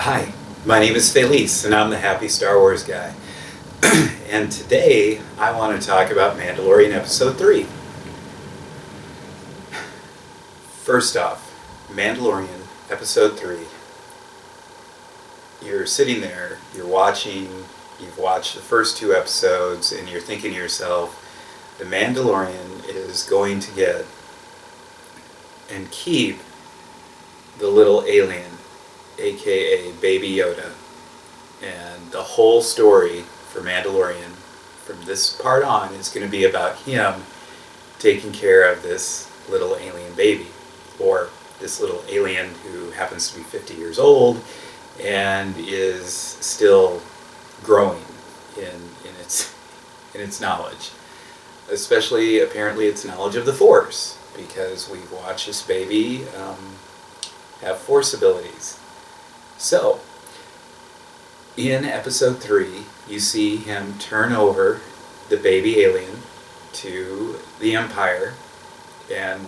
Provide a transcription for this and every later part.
Hi, my name is Felice, and I'm the Happy Star Wars Guy. And today, I want to talk about Mandalorian Episode 3. First off, Mandalorian Episode 3. You're sitting there, you've watched the first two episodes, and you're thinking to yourself, the Mandalorian is going to get and keep the little alien, aka Baby Yoda. And the whole story for Mandalorian from this part on is going to be about him taking care of this little alien baby, or this little alien who happens to be 50 years old and is still growing in its knowledge, especially apparently its knowledge of the Force, because we've watched this baby have Force abilities. So, in Episode 3, you see him turn over the baby alien to the Empire, and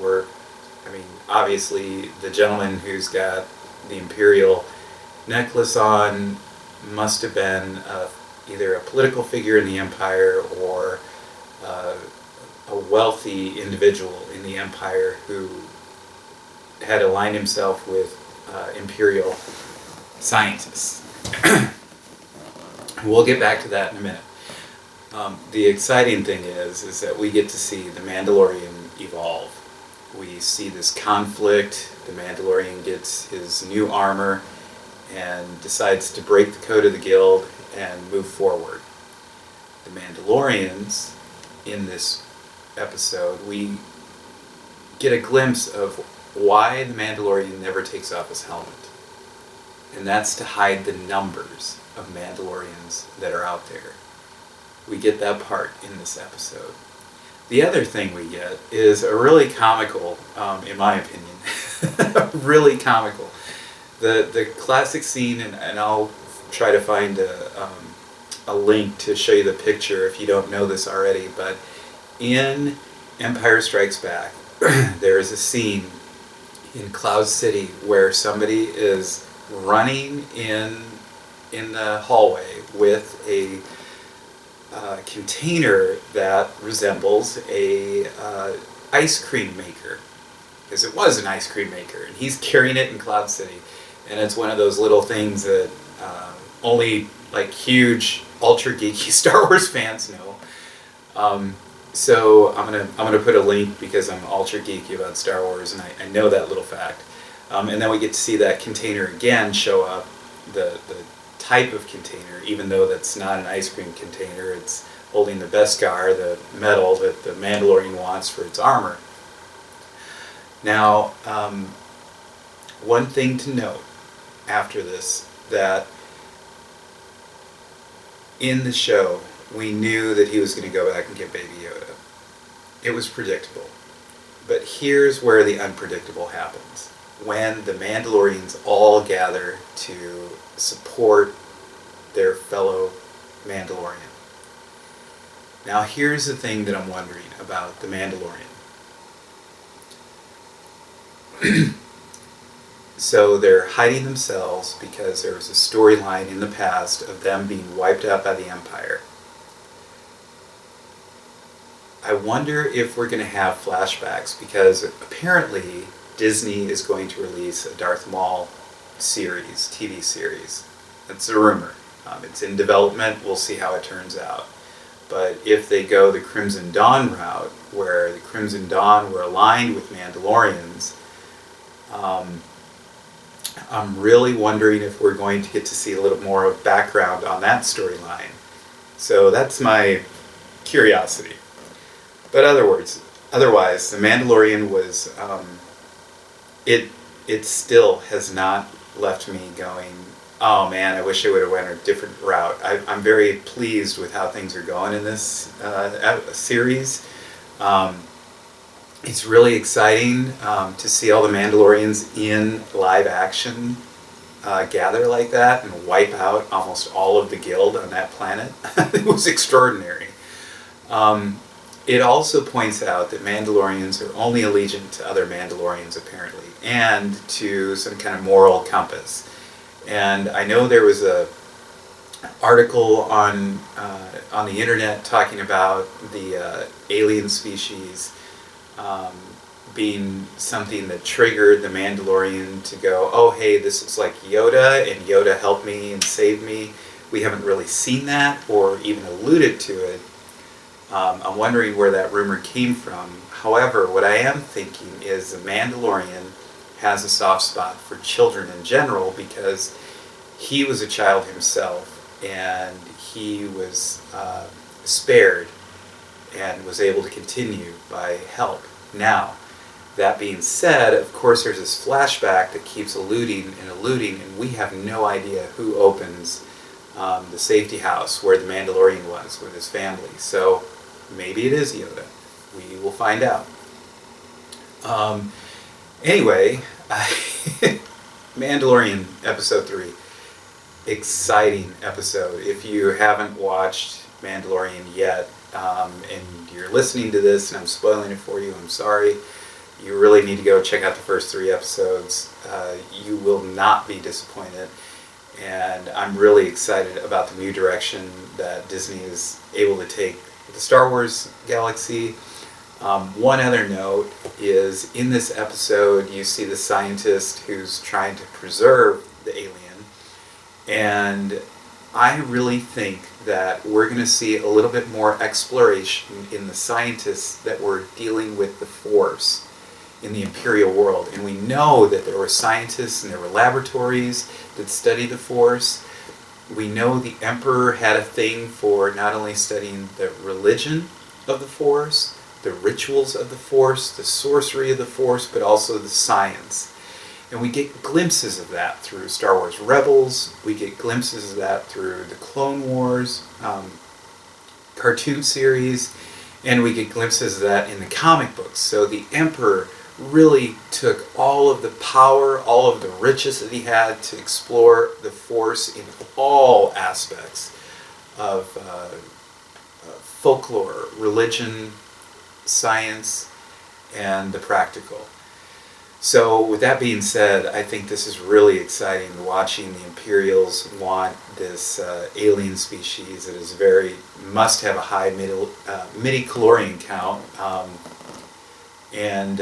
obviously the gentleman who's got the Imperial necklace on must have been either a political figure in the Empire or a wealthy individual in the Empire who had aligned himself with Imperial scientists. We'll get back to that in a minute. The exciting thing is that we get to see the Mandalorian evolve. We see this conflict. The Mandalorian gets his new armor and decides to break the code of the guild and move forward. The Mandalorians, in this episode, we get a glimpse of why the Mandalorian never takes off his helmet. And that's to hide the numbers of Mandalorians that are out there. We get that part in this episode. The other thing we get is a really comical, in my opinion, really comical. The classic scene, and I'll try to find a link to show you the picture if you don't know this already, but in Empire Strikes Back, there is a scene in Cloud City where somebody is running in the hallway with a container that resembles a ice cream maker, because it was an ice cream maker, and he's carrying it in Cloud City, and it's one of those little things that only like huge ultra geeky Star Wars fans know. So I'm gonna put a link because I'm ultra geeky about Star Wars, and I know that little fact. And then we get to see that container again show up, the type of container, even though that's not an ice cream container. It's holding the Beskar, the metal that the Mandalorian wants for its armor. Now, one thing to note after this, that in the show, we knew that he was going to go back and get Baby Yoda. It was predictable. But here's where the unpredictable happens. When the Mandalorians all gather to support their fellow Mandalorian. Now here's the thing that I'm wondering about the Mandalorian. So they're hiding themselves because there was a storyline in the past of them being wiped out by the Empire. I wonder if we're going to have flashbacks, because apparently Disney is going to release a Darth Maul series, TV series. That's a rumor. It's in development. We'll see how it turns out. But if they go the Crimson Dawn route, where the Crimson Dawn were aligned with Mandalorians, I'm really wondering if we're going to get to see a little more of background on that storyline. So that's my curiosity. But otherwise, the Mandalorian was, it still has not left me going, oh man, I wish I would have went a different route. I'm very pleased with how things are going in this series. It's really exciting to see all the Mandalorians in live action gather like that and wipe out almost all of the guild on that planet. It was extraordinary. It also points out that Mandalorians are only allegiant to other Mandalorians, apparently, and to some kind of moral compass. And I know there was a article on the internet talking about the alien species being something that triggered the Mandalorian to go, oh hey, this is like Yoda, and Yoda helped me and saved me. We haven't really seen that or even alluded to it. I'm wondering where that rumor came from. However, what I am thinking is the Mandalorian has a soft spot for children in general because he was a child himself, and he was spared and was able to continue by help. Now, that being said, of course there's this flashback that keeps eluding, and we have no idea who opens the safety house where the Mandalorian was with his family. So maybe it is Yoda. We will find out. Anyway, Mandalorian Episode 3. Exciting episode. If you haven't watched Mandalorian yet, and you're listening to this and I'm spoiling it for you, I'm sorry. You really need to go check out the first 3 episodes. You will not be disappointed. And I'm really excited about the new direction that Disney is able to take the Star Wars galaxy. One other note is, in this episode you see the scientist who's trying to preserve the alien, and I really think that we're going to see a little bit more exploration in the scientists that were dealing with the Force in the Imperial world. And we know that there were scientists and there were laboratories that studied the Force. We know the Emperor had a thing for not only studying the religion of the Force, the rituals of the Force, the sorcery of the Force, but also the science. And we get glimpses of that through Star Wars Rebels. We get glimpses of that through the Clone Wars cartoon series. And we get glimpses of that in the comic books. So the Emperor really took all of the power, all of the riches that he had to explore the Force in all aspects of folklore, religion, science, and the practical. So with that being said, I think this is really exciting, watching the Imperials want this alien species that is must have a high midi-chlorian count, and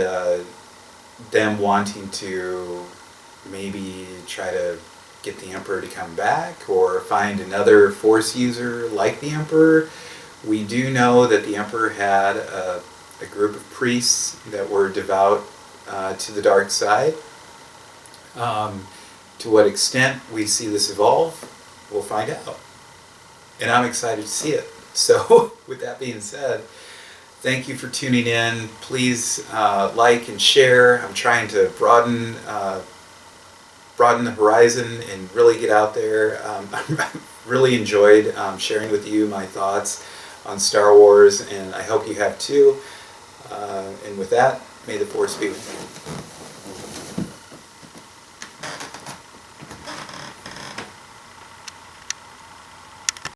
them wanting to maybe try to get the Emperor to come back or find another Force user like the Emperor. We do know that the Emperor had a group of priests that were devout to the dark side. To what extent we see this evolve, we'll find out. And I'm excited to see it. So with that being said, thank you for tuning in. Please like and share. I'm trying to broaden the horizon and really get out there. I really enjoyed sharing with you my thoughts on Star Wars, and I hope you have too. And with that, may the Force be with you.